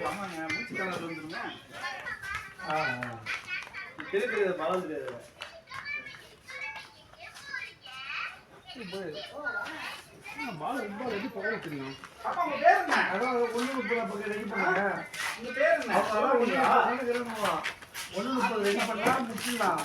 ஆமாங்க மூச்சு காணாது வந்துருமே. தெரியுது பலம் தெரியாது. பால் ரொம்ப ரெடி பண்ண தெரியும். அப்பா உங்க பேர் என்ன? அதான் 1:30 ரெடி பண்ணாங்க. உங்க பேர் என்ன? அதான் 1:30 ரெடி பண்ணா முடிச்சிடலாம்.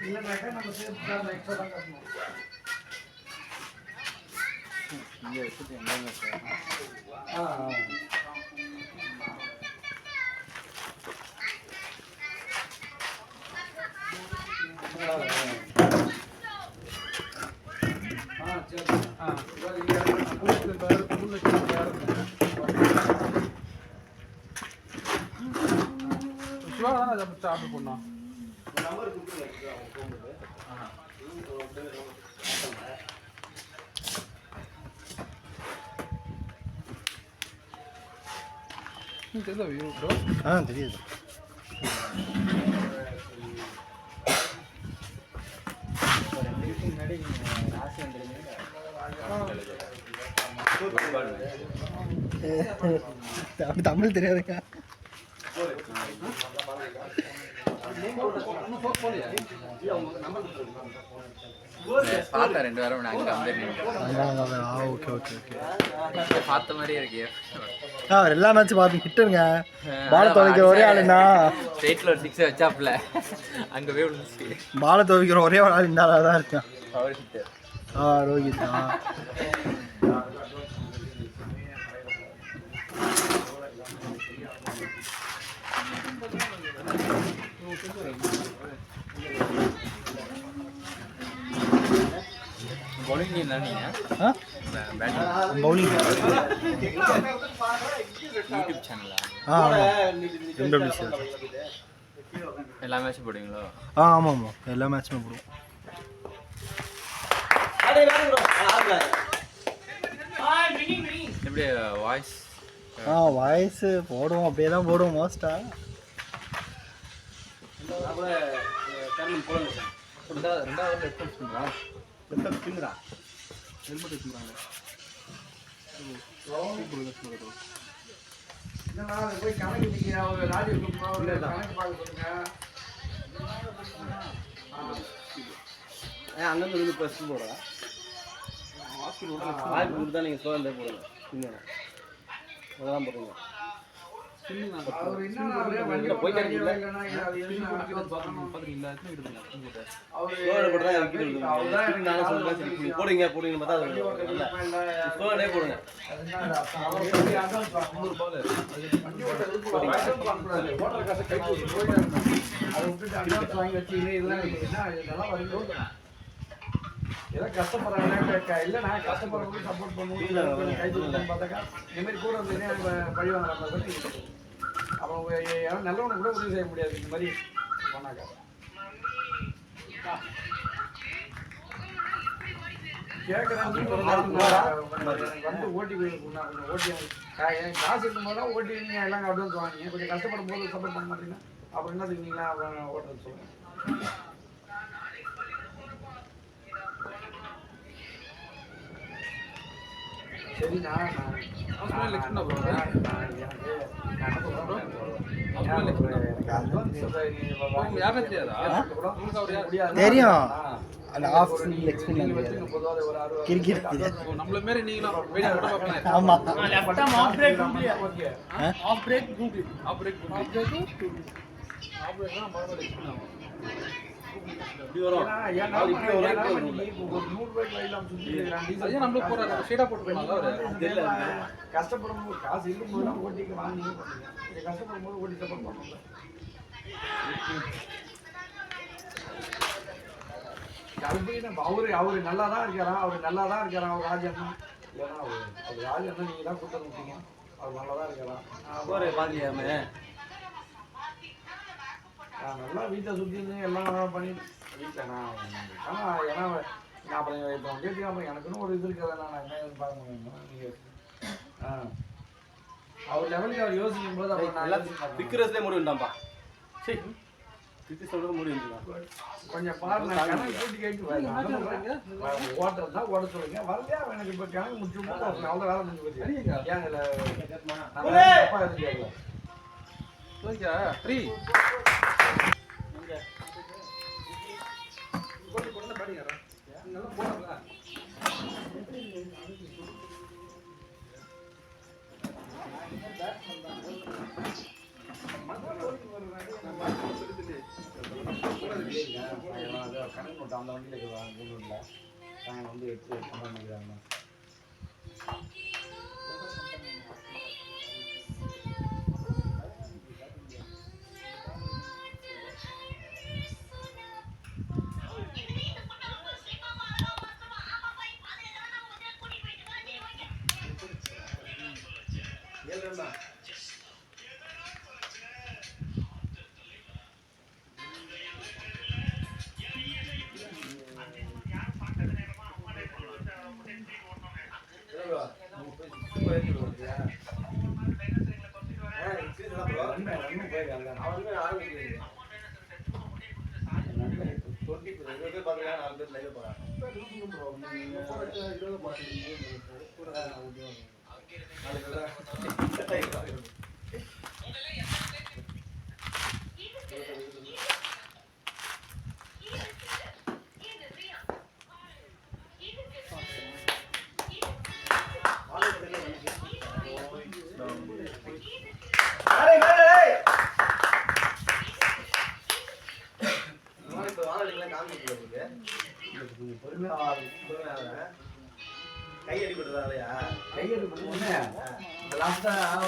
இல்லைனாக்கா நம்ம சேர்த்து எக்ஸ்ட்ரா தான் கட்டணும். இங்கே வச்சுட்டு எங்கேங்க சார்? ஆர்டர் பண்ணோம். தெரியுது. தமிழ் தெரியாதுங்க. பார்த்தேன் 2 வாரம் பார்த்த மாதிரியே இருக்கு. எல்லா மேட்சும் பார்த்து கிட்டுங்க. பால துவைக்கிற ஒரே ஆளுன்னா ஸ்ட்ரெயிட்ல ஒரு 6 வச்சாப்ல அங்க போய் விழுந்துச்சு. பால துவைக்கிற ஒரே ஒரு ஆள் இந்த ஆளாக தான் இருக்கான். Power hitter. ரோஹித் பவுலிங் என்ன நீங்க? பவுலிங் யூடியூப் சேனலா? எல்லா மேட்சும் போடுவீங்களோ? ஆமாம் எல்லா மேட்சுமே போடுவோம். எப்படி வாய்ஸ்? வாய்ஸ் போடுவோம், அப்படியே தான் போடுவோம் மோஸ்டா. ரெண்டாவது ரெஸ்பான்ஸ் பண்ணுறான். திங்குறா ஹெல்மெட் வச்சுக்கிறாங்க. போய் கணக்கு ஒரு ராஜீவ் கணக்கு பார்க்க சொல்லுங்க. அங்கேருந்து வந்து ஃபஸ்ட்டு போடுறா வாய்ப்பு கொடுத்தா நீங்கள் சோழ போடுங்க. அதெல்லாம் போடுங்க. போய் போடுங்க போடுங்க பார்த்தா போடுங்க. எல்லாம் கஷ்டப்படுறாங்க. இல்லை நான் கஷ்டப்படுறவங்களுக்கு சப்போர்ட் பண்ணுவோம். கை தூக்கணும் பார்த்தாக்கா இந்த மாதிரி கூட வந்து பழி வாங்குறாங்க. அப்புறம் யாரும் நல்லவனை கூட உதவி செய்ய முடியாது இந்த மாதிரி போனாக்கா. கேட்குறேன் வந்து ஓட்டி ஓட்டி எனக்கு காசு இருக்கும்போது தான் ஓட்டி நீங்கள் எல்லாம் அட்வான்ஸ் வாங்கினீங்க. கொஞ்சம் கஷ்டப்படும் போது சப்போர்ட் பண்ண மாட்டீங்கன்னா அப்புறம் என்ன செஞ்சீங்களா? அப்புறம் ஓட்டுறது சொல்லுங்கள். சரிண்ணா தெரியும். கிரிக்கெட் நம்மள மாதிரி நீங்களும் ஆமா கஷ்டப்படும் போது காசு இருக்கும்போது ஓட்டிக்கு வாங்கி கஷ்டப்படும் போது ஓட்டி சப்போர்ட் பண்ணல. அவரு நல்லா தான் இருக்கிறான். அவர் நல்லா தான் இருக்கிறான். அவர் ராஜண்ணா இல்லைன்னா அவர் ராஜண்ணா நீங்க தான் கொடுத்து விட்டீங்க. அவர் நல்லா தான் இருக்கிறான். பாக்கலையாமே நல்லா வீட்டை சுற்றின்னு எல்லாம் பண்ணி வீட்டில் நான் ஆனால் ஏன்னா நான் அப்புறம் இப்போ கேட்டு அப்புறம் எனக்குன்னு ஒரு இது இருக்கிறத நான் என்ன பார்க்க முடியும். நீங்கள் அவர் லெவலுக்கு அவர் யோசிக்கும் போது அப்புறம் நான் விற்கிறதுலே முடிவுண்டாம்பா. சரி கொஞ்சம் பாருங்க கணக்கு கூட்டி கேட்டு ஓட்டுறதா ஓட சொல்லுங்க வரலையா எனக்கு இப்போ கணக்கு முடிச்சு அவ்வளோ வேலை முடிஞ்சு போச்சு ஏன் அப்பா இருக்கு ஃப்ரீ கொண்டு படிங்க நல்லா போடுறா கணக்கு மட்டும் அந்த வண்டியில் இருக்கிறாங்க கூடூரில் நாங்கள் வந்து எடுத்து பண்ணிக்கிறாங்க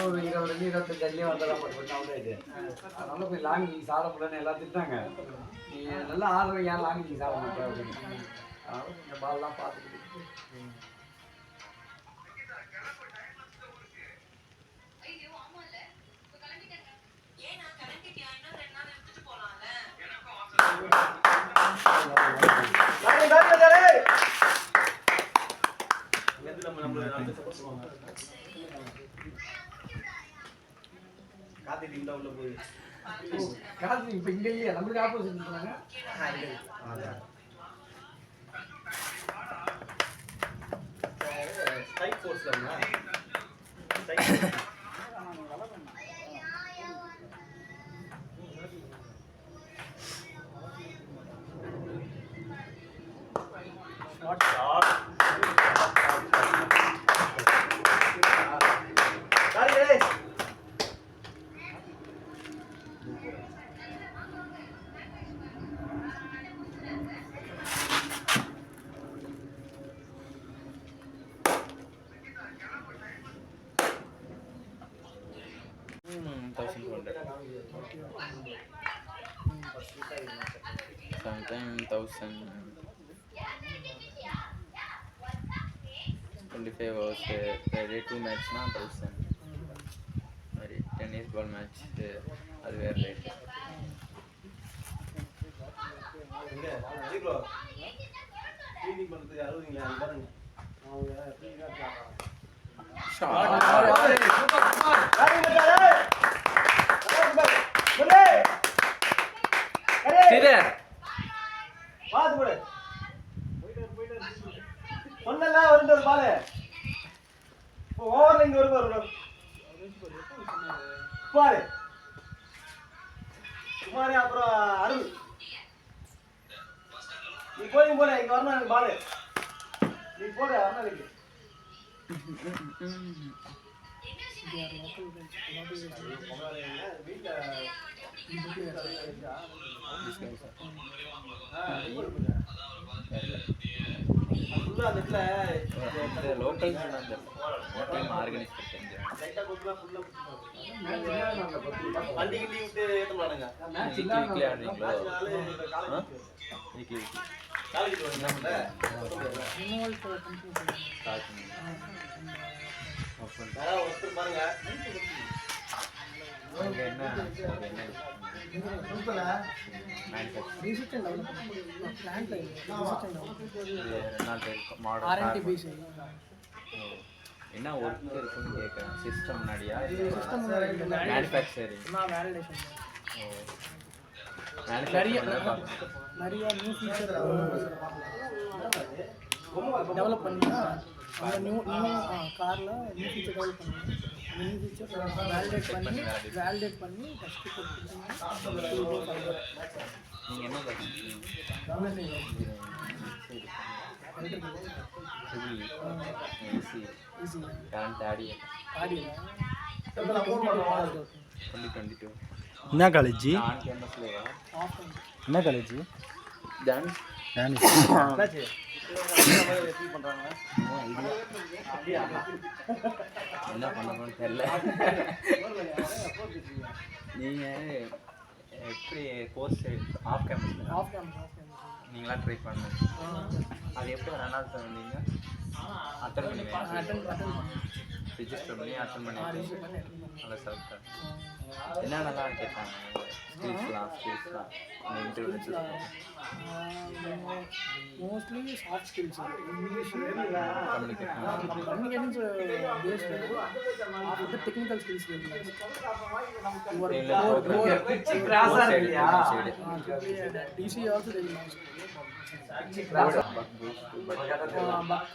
ஒரு 20-25 அடியே வந்தெல்லாம் போட்டு அதனால போய் லாங் நீங்க சாட முடியலன்னு எல்லாம் திட்டாங்க நீ நல்லா ஆடுறீங்க ஏன் லாங் நீங்க சாட மாட்டேன் அப்படின்னு அதனால கொஞ்சம் பால்லாம் பார்த்துக்கிட்டு காத்து இப்ப இங்க இல்லையா நம்மளுக்கு ஆப்போசிட் சொன்னாங்க Sometimes 25 hours day 2 match na 1000 mari tennis ball match அது வேற ரேட் எங்க ஜீரோ ட்ரெய்னிங் பண்றது யாரும் அது பாருங்க அவங்க ஃப்ரீயா இருக்காங்க பாத்து போடு ஒண்ணல்ல வந்து பால் ஓவர்ல இங்க வருவாரு பாரு குமாரே அப்புறம் அருள் நீ போய் போல இங்க வரணும் எனக்கு பால் நீ போடு அருணாளுக்கு லோக்கல் ஆர்கனைஸ் வண்டி கிட்டி விட்டு ஏத்த மாட்டாங்க ஒருத்தர் பாருங்க என்ன ஒர்க் இருக்குன்னு கேட்குறேன் சிஸ்டம் முன்னாடியா மேனுஃபேக்சரிங் நிறைய நிறைய நியூ ஃபீச்சர் டெவலப் பண்ணினா அந்த நியூ காரில் நியூ ஃபீச்சர் டெவலப் பண்ணி அந்த நியூ ஃபீச்சர் வேலிடேட் பண்ணி ஃபஸ்ட்டு கொடுத்துட்டீங்கன்னா நீங்கள் என்ன படிச்சிருக்கீங்க? ஈஸி ஈஸி கரண்ட் ஆடி ஆடியில் 2022 என்ன காலேஜ்? நான் கேம்பஸ்லேயே ஆஃப் என்ன காலேஜ்? டான்ஸ் என்னாச்சு ஃபீல் பண்ணுறாங்க என்ன பண்ணணும்னு தெரியல. நீங்கள் எப்படி course off campus off campus நீங்களாம் ட்ரை பண்ணணும். அது எப்படி ரெண்டாவது வந்தீங்க? அட்டன் பண்ணி ரிஜிஸ்டர் பண்ணி அட்டன் பண்ணி நல்லா செலக்ட் என்னென்னலாம் கேட்டாங்க? ஸ்கில்ஸ்லாம் அந்த interview mostly soft skills English communication communication based after technical skills கிராஸாக இல்லையா DC also very much. Buck